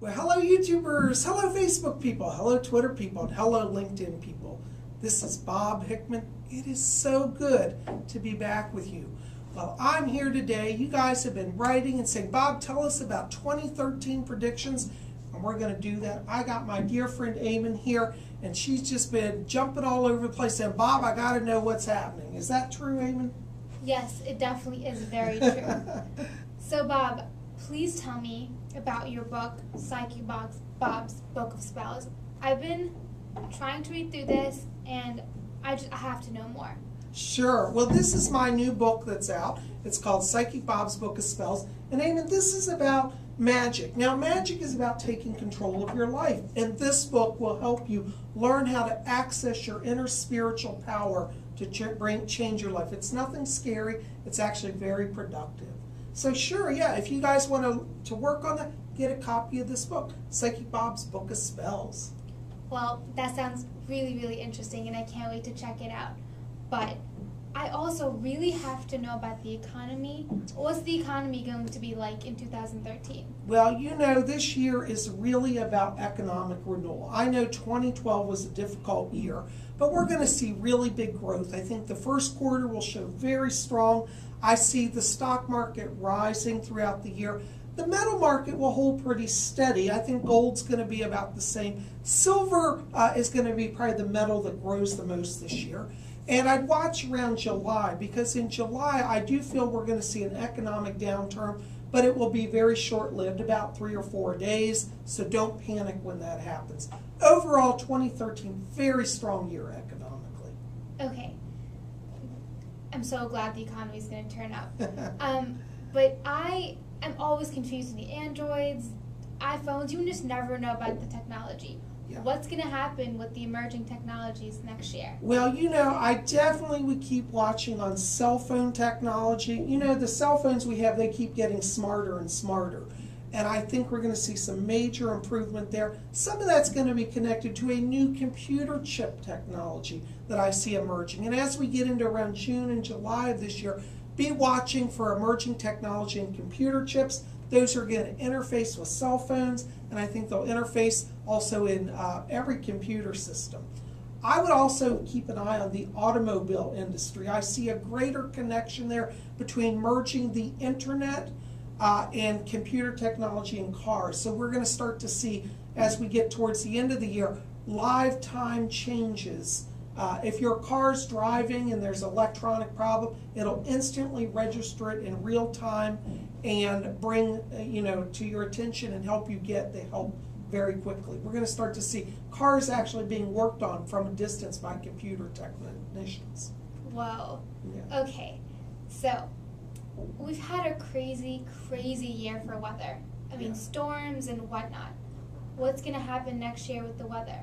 Well, hello YouTubers, hello Facebook people, hello Twitter people, and hello LinkedIn people. This is Bob Hickman. It is so good to be back with you. Well, I'm here today. You guys have been writing and saying, Bob, tell us about 2013 predictions, and we're going to do that. I got my dear friend Eamon here, and she's just been jumping all over the place saying, Bob, I got to know what's happening. Is that true, Eamon? Yes, it definitely is very true. So, Bob, please tell me about your book, Psychic Bob's Book of Spells. I've been trying to read through this, and I have to know more. Sure. Well, this is my new book that's out. It's called Psychic Bob's Book of Spells. And Eamon, this is about magic. Now, magic is about taking control of your life. And this book will help you learn how to access your inner spiritual power to change your life. It's nothing scary. It's actually very productive. So sure, yeah, if you guys want to work on that, get a copy of this book, Psychic Bob's Book of Spells. Well, that sounds really, really interesting, and I can't wait to check it out. But I also really have to know about the economy. What's the economy going to be like in 2013? Well, you know, this year is really about economic renewal. I know 2012 was a difficult year, but we're going to see really big growth. I think the first quarter will show very strong. I see the stock market rising throughout the year. The metal market will hold pretty steady. I think gold's going to be about the same. Silver is going to be probably the metal that grows the most this year. And I'd watch around July, because in July I do feel we're going to see an economic downturn, but it will be very short-lived, about 3 or 4 days, so don't panic when that happens. Overall, 2013, very strong year economically. Okay. I'm so glad the economy is going to turn up. But I am always confused with the Androids, iPhones. You just never know about the technology. Yeah. What's going to happen with the emerging technologies next year? Well, you know, I definitely would keep watching on cell phone technology. You know, the cell phones we have, they keep getting smarter and smarter. And I think we're going to see some major improvement there. Some of that's going to be connected to a new computer chip technology that I see emerging. And as we get into around June and July of this year, be watching for emerging technology and computer chips. Those are going to interface with cell phones, and I think they'll interface also in every computer system. I would also keep an eye on the automobile industry. I see a greater connection there between merging the internet and computer technology in cars. So we're going to start to see, as we get towards the end of the year, live time changes. If your car's driving and there's an electronic problem, it'll instantly register it in real time and bring to your attention and help you get the help very quickly. We're going to start to see cars actually being worked on from a distance by computer technicians. Whoa. Yeah. Okay. So we've had a crazy, crazy year for weather. I mean, storms and whatnot. What's going to happen next year with the weather?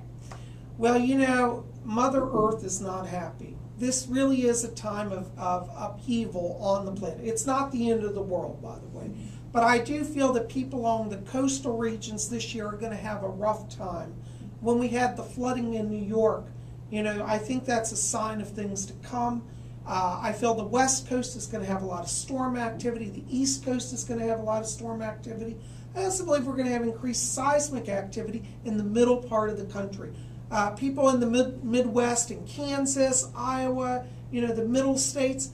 Well, you know, Mother Earth is not happy. This really is a time of upheaval on the planet. It's not the end of the world, by the way. But I do feel that people along the coastal regions this year are going to have a rough time. When we had the flooding in New York, you know, I think that's a sign of things to come. I feel the West Coast is going to have a lot of storm activity. The East Coast is going to have a lot of storm activity. I also believe we're going to have increased seismic activity in the middle part of the country. People in the Midwest, in Kansas, Iowa, you know, the middle states,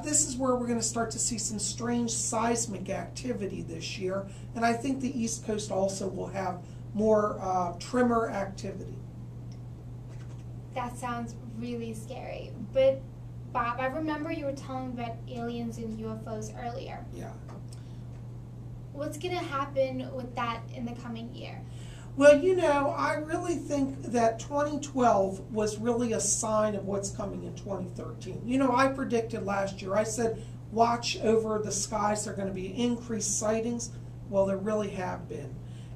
this is where we're going to start to see some strange seismic activity this year. And I think the East Coast also will have more tremor activity. That sounds really scary. But, Bob, I remember you were telling me about aliens and UFOs earlier. Yeah. What's going to happen with that in the coming year? Well, you know, I really think that 2012 was really a sign of what's coming in 2013. You know, I predicted last year, I said, watch over the skies, there are going to be increased sightings. Well, there really have been.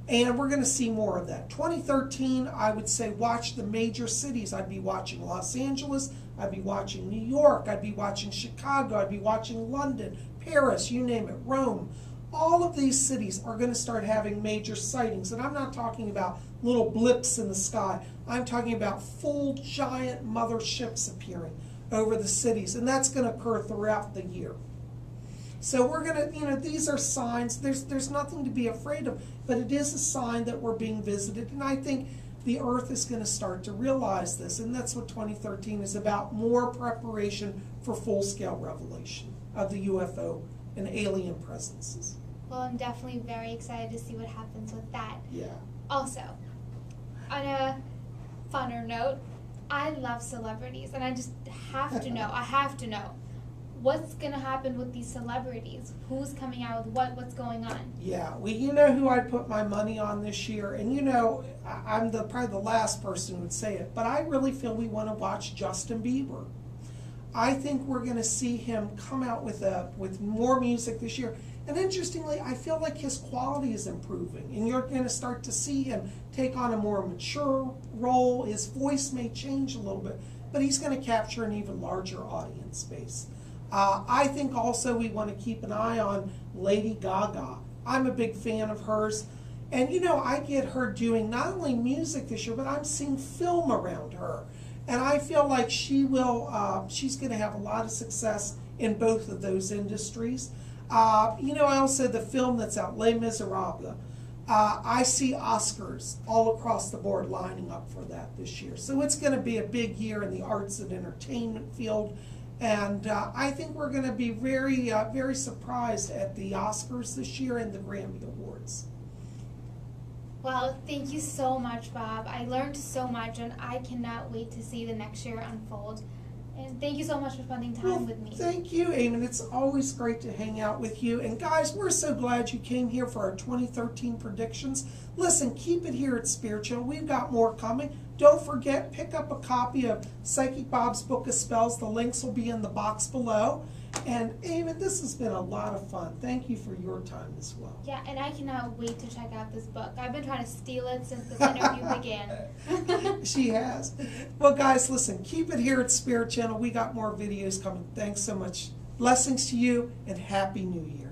And we're going to see more of that. 2013, I would say watch the major cities. I'd be watching Los Angeles, I'd be watching New York, I'd be watching Chicago, I'd be watching London, Paris, you name it, Rome. All of these cities are going to start having major sightings. And I'm not talking about little blips in the sky. I'm talking about full giant motherships appearing over the cities. And that's going to occur throughout the year. So we're gonna, these are signs. There's nothing to be afraid of, but it is a sign that we're being visited, and I think the Earth is going to start to realize this, and that's what 2013 is about: more preparation for full-scale revelation of the UFO and alien presences. Well, I'm definitely very excited to see what happens with that. Yeah. Also, on a funner note, I love celebrities, and I just have to know. I have to know what's going to happen with these celebrities. Who's coming out with what? What's going on? Yeah. Well, you know who I'd put my money on this year, and I'm probably the last person who would say it, but I really feel we want to watch Justin Bieber. I think we're going to see him come out with more music this year. And interestingly, I feel like his quality is improving, and you're going to start to see him take on a more mature role. His voice may change a little bit, but he's going to capture an even larger audience base. I think also we want to keep an eye on Lady Gaga. I'm a big fan of hers. And I get her doing not only music this year, but I'm seeing film around her. And I feel like she's going to have a lot of success in both of those industries. I also, the film that's out, Les Miserables, I see Oscars all across the board lining up for that this year. So it's going to be a big year in the arts and entertainment field. And I think we're going to be very, very surprised at the Oscars this year and the Grammy Awards. Well, thank you so much, Bob. I learned so much, and I cannot wait to see the next year unfold. And thank you so much for spending time with me. Thank you, Eamon. It's always great to hang out with you. And guys, we're so glad you came here for our 2013 predictions. Listen, keep it here at Spirit Channel. We've got more coming. Don't forget, pick up a copy of Psychic Bob's Book of Spells. The links will be in the box below. And Eamon, this has been a lot of fun. Thank you for your time as well. Yeah, and I cannot wait to check out this book. I've been trying to steal it since this interview began. She has. Well, guys, listen, keep it here at Spirit Channel. We got more videos coming. Thanks so much. Blessings to you, and Happy New Year.